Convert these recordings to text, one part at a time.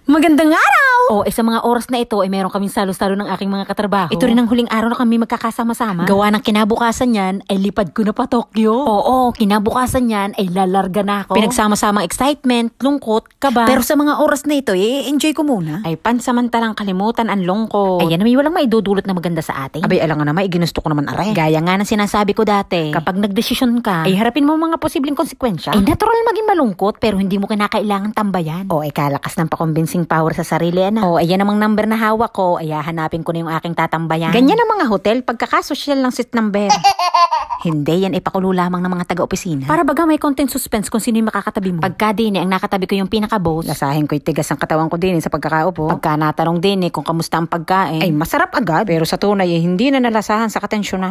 Magandang araw! Sa mga oras na ito ay meron kaming salo-salo ng aking mga katrabaho. Ito rin ang huling araw na kami magkakasama-sama. Gawa ng kinabukasan yan ay lipad ko na pa Tokyo. Oo, kinabukasan yan ay lalarga na ako. Pinagsama-samang excitement, lungkot, kaba. Pero sa mga oras na ito, enjoy ko muna. Ay pansamantalang kalimutan ang lungkot. Ayan naman walang maidudulot na maganda sa atin. Abay, alam nga naman, ginusto ko naman aray. Gaya nga ng sinasabi ko dati, kapag nagdesisyon ka, ay harapin mo mga posibleng konsekwensya. Ay natural maging malungkot, pero hindi mo kinakailangan tambayan. Kalakas ng pakumbensing power sa sarili, ayan namang number na hawak ko, ay hanapin ko na yung aking tatambayan. Ganyan ang mga hotel, pagkakasosyal ng seat number. Hindi, yan ipakulo lamang ng mga taga-opisina. Para baga may konting suspense kung sino yung makakatabi mo. Pagka din ang nakatabi ko yung pinaka-boss, lasahin ko yung tigas ang katawan ko din sa pagkakaupo. Pagka natanong din kung kamusta ang pagkain, ay masarap agad. Pero sa tunay hindi na nalasahan sa katensyonan.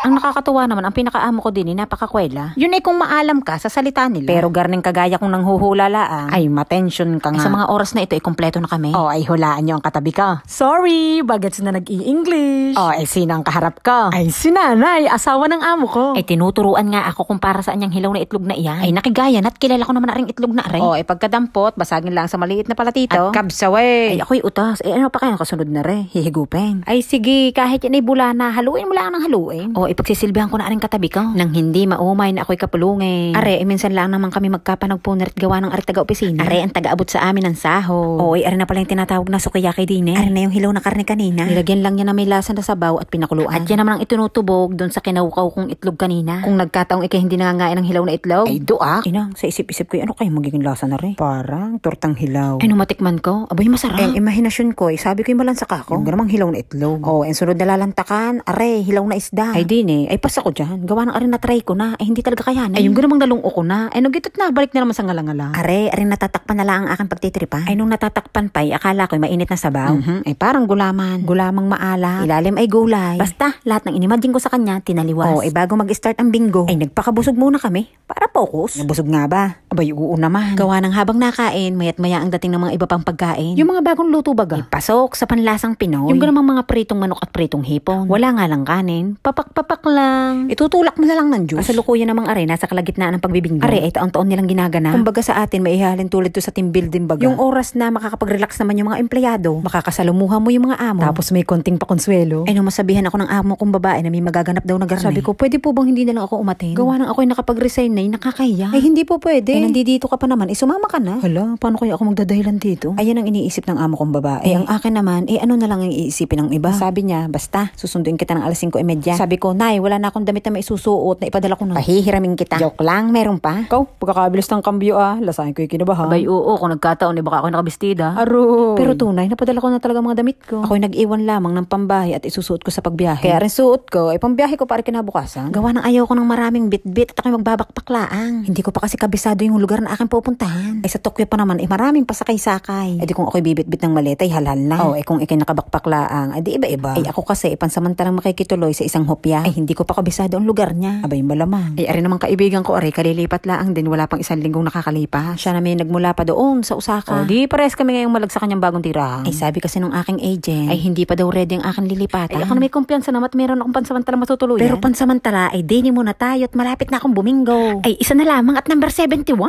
Ang nakakatuwa naman, ang pinakaamo ko din napakakwela. Yun ay kung maalam ka sa salita nila. Pero garning kagaya kung nanghuhula laang, ay matensyon ka nga. Sa mga oras na ito ay kompleto na kami. Ay hulaan nyo ang katabi ka. Sorry, bagets na nag-i-English. Sino ang kaharap ka? Ay si nanay, asawa ng amo ko. Ay tinuturuan nga ako kung para saan yung hilaw na itlog na iyan. Ay nakigayan at kilala ko naman na ring itlog na aray. Pagkadampot, basagin lang sa maliit na palatito. At kabsaway. Ay ako'y utas. Ano pa kaya kasunod na re? Hihigupin. Ay sige, kahit yan ay bula na, haluin mo lang ng haluin. Ipagsisilbihan ko na ring katabi ko. Nang hindi maumay na ako'y kapulungin. Are, minsan lang naman kami magkapanagpunarit gawa ng arit taga-opisina. Are, ang taga-abot sa amin ng saho. Are na pala yung tinatawag na sukiyaki din Are na yung hilaw na karne kanina. Nilagyan lang niya na may lasa na sabaw at pinakuluan. At yan naman ang itinutubog doon sa kinaukaw kong itlog kanina. Kung nagkataong ikay hindi nangangain ng hilaw na itlog, ay doak. Inang, sa isip-isip ko, ano kayo magiging lasa na rin? Parang tortang hilaw. Ay, numatikman ko, abay masarap. Ang imahinasyon ko, sabi ko yung malansak ako. Yung ganamang hilaw na itlog. Ang sunod na lalantakan, are, hilaw na isda. Ay din ay pas ako dyan. Gawa ng are na try ko na. Ay hindi talaga kayanan. Ay yung ganamang nalungko ko na. Ay nugitot na, balik na naman sa ngalangala. Are natatakpan na lang ang aking pagtitripa. Ay nung natatakpan pa, akala ko mainit na sabaw. Ay parang gulaman. Gulamang maala. Ilalim ay gulay. Basta, lahat ng inimagine ko sa kanya, tinaliwas. Bago mag-start ang bingo, ay nagpakabusog muna kami. Para focus. Nabusog nga ba? Abay, oo naman. Gawa ng habang nakain, mayat maya ang dating ng mga iba pang pagkain. Yung mga bagong luto baga. Ay pasok sa panlasang Pinoy. Yung ganamang mga pritong manok at pritong hipon. Wala nga lang kanin. Papak-papak lang. Itutulak mo na lang ng juice. Kasalukuyan namang are, nasa kalagitnaan ng pagbibinggo. Are, ay taon-taon nilang ginagana. Kumbaga sa atin, may ihalin tulad to sa team building baga. Yung oras na makakapag-relax naman yung mga empleyado, makakasalumuha mo yung mga amo. Tapos may konting pakonsuelo. Ay nung masabihan ako ng amo kong babae na may magaganap daw na garne. Sabi ko, pwede po bang hindi na lang ako umatin? Gawa nang ako'y nakapag-resign na, nakakahiya. Ay hindi po pwede. Ay nandito ka pa naman, sumama ka na. Hala, paano kaya ako magdadahilan dito? Ayan ang iniisip ng amo kong babae. Ay ang akin naman, ano na lang ang iisipin ng iba. Sabi niya, basta, susunduin kita ng alas 5:30. Sabi ko, nay, wala na akong damit na maisusuot na ipadala ko na. Pahihiramin kita. Joke lang, meron pa. Ikaw, pagkakabilis ng kambyo lasahin ko yung kinabahan. Abay, oo, kung nagkataon, baka ako nakabistida. Aro. Pero tunay, napadala ko na talaga mga damit ko. Ako'y nag-iwan lamang ng pambahay at isusuot ko sa pagbiyahe. Kaya rin suot ko, ay pambiyahe ko para kinabukasan. Gawa ng ayaw ko ng maraming bit-bit at ako'y magbabakpaklaang. Hindi ko pa kasi kabisado yung lugar na aking pupuntahan. Ay sa Tokyo pa naman, maraming pasakay-sakay. Ay di kung ako'y bibit-bit ng maleta, ay halal na. Kung ikay nakabakpaklaang, ay di iba-iba. Ay ako kasi, pansamantalang makikituloy sa isang hopya. Ay hindi ko pa kabisado ang lugar niya. Abay malamang. Ay ari naman kaibigan ko, kalilipat laang din, wala pang isang linggong nakakalipas. Siya namin nagmula pa doon sa Osaka. Di pares kami ngayong malag sa kanyang bagong tirahan. Ay sabi kasi nung aking agent, ay hindi pa daw ready ang aking lilipatan. Ay ako na may kumpiyansa naman at meron akong pansamantalang matutuluyan. Pero pansamantala ay dini muna tayo at malapit na akong bumingo. Ay isa na lamang at number 71.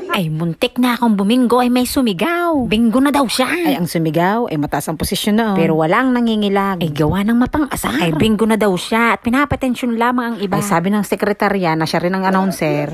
Ay muntik na akong bumingo ay may sumigaw. Bingo na daw siya. Ay ang sumigaw ay mataas ang posisyon na. Pero walang nangingilag. Ay gawa ng mapang-asar. Ay bingo na daw siya at pinapatensyon lamang ang iba. Ay sabi ng sekretarya na siya rin ang announcer.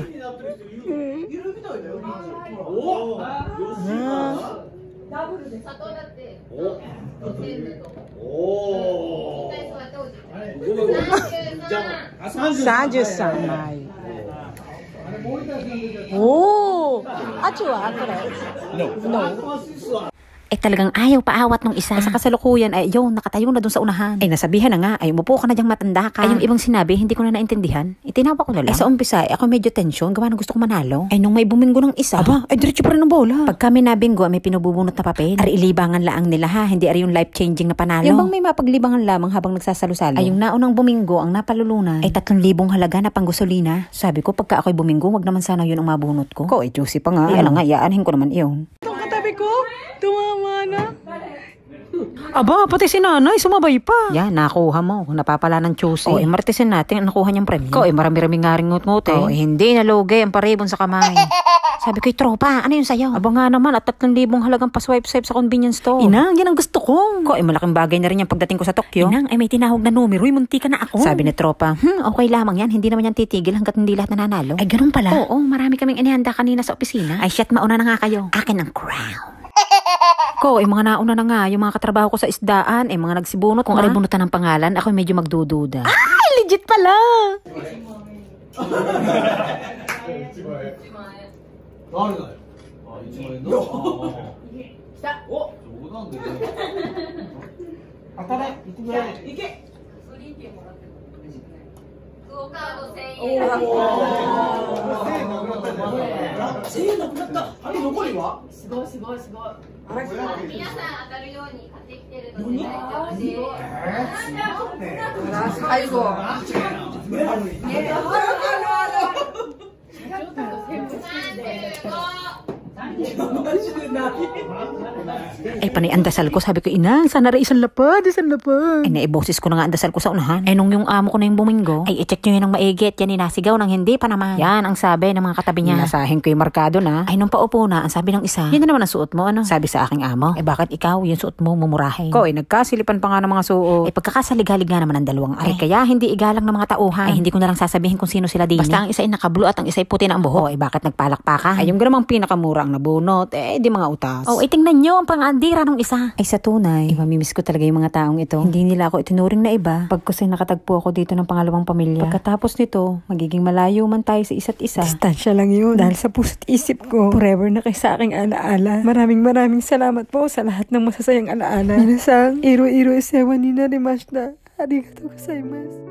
Talagang ayaw paawat nung isa. Ay sa kasalukuyan ay yun, nakatayo na dun sa unahan. Ay nasabihan na nga, ay umupo ka na diyang matanda ka. Ay yung ibang sinabi, hindi ko na naintindihan. Itinawa ko na lang. Ay sa umpisa, ako medyo tension, gawa na gusto ko manalo. Ay nung may buminggo ng isa, aba, ay diretso pa rin ang bola. Pag kami nabinggo, may pinububunot na papel. Ari ilibangan laang nila ha, hindi ari yung life-changing na panalo. Yung bang may mapaglibangan lamang habang nagsasalo-salo. Ay yung naunang buminggo, ang napalulunan, ay 3,000 halaga na panggasolina. Sabi ko, pagka ako'y buminggo, wag naman sana yun ang mabunot ko. Ko, ay juicy pa nga. Ay alang nga, iyaanhin ko naman iyon. Itong katabi ko, tumama na. Aba, pati si nanay, sumabay pa. Yan, nakuha mo. Napapala ng Tuesday. O, martesin natin ang nakuha niyang premyo. Ko, marami-rami nga rin ngut-ngut eh. O, hindi nalugi ang paribon sa kamay. Sabi ko, tropa, ano yun sa'yo? Aba nga naman, at 3,000 halagang pa-swipe-swipe sa convenience store. Inang, yan ang gusto ko. Ko, malaking bagay na rin yung pagdating ko sa Tokyo. Inang, may tinahog na numero, munti ka na ako. Sabi ni tropa, okay lamang yan, hindi naman yan titigil hanggat hindi lahat nananalo. Ay, ganun pala? Oo, marami kaming inihanda kanina sa opisina. Ay, shit, mauna na nga kayo. Akin ang crown. Ko, mga nauna na nga, yung mga katrabaho ko sa isdaan, mga nagsibunot. Kung aray bunutan ng pangalan, ako medyo magdududa. Ay, legit pala! Ay, panay ang dasal ko. Sabi ko, inang, sana rin isang lapad. Ay, naiboses ko na nga ang dasal ko sa unahan. Ay, nung yung amo ko na yung buminggo, ay, i-check nyo yun ang maigit. Yan, inasigaw ng hindi pa naman. Yan, ang sabi ng mga katabi niya. Nasahin ko yung markado na. Ay, nung paupo na, ang sabi ng isa, yan na naman ang suot mo, ano? Sabi sa aking amo, bakit ikaw, yung suot mo, mumurahin? Ko, nagkasilipan pa nga ng mga suot. Pagkakasalig-halig nga naman ang dalawang ay. Kaya hindi igalang ng mga tauhan. Ay, hindi ko na lang sasabihin kung sino sila din. Basta ang isa ay nakablo at ang isa ay puti na ang buhok. Bakit nagpalakpakan? Ay, yung ganamang pinakamura ang nabunot, di mga utas. Tingnan nyo ang pang-andira ng isa. Ay, sa tunay, mamimiss ko talaga yung mga taong ito. Hindi nila ako itinuring na iba. Pagkusay nakatagpo ako dito ng pangalawang pamilya. Pagkatapos nito, magiging malayo man tayo sa isa't isa. Distansya lang yun. Dahil sa puso't isip ko, forever na kayo sa aking alaala. Maraming salamat po sa lahat ng masasayang alaala. Minasang, iro-iro esewa ni Narimashita. Arigatou gozaimasu.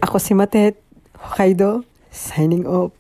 Ako si Matet, Hokkaido, signing off.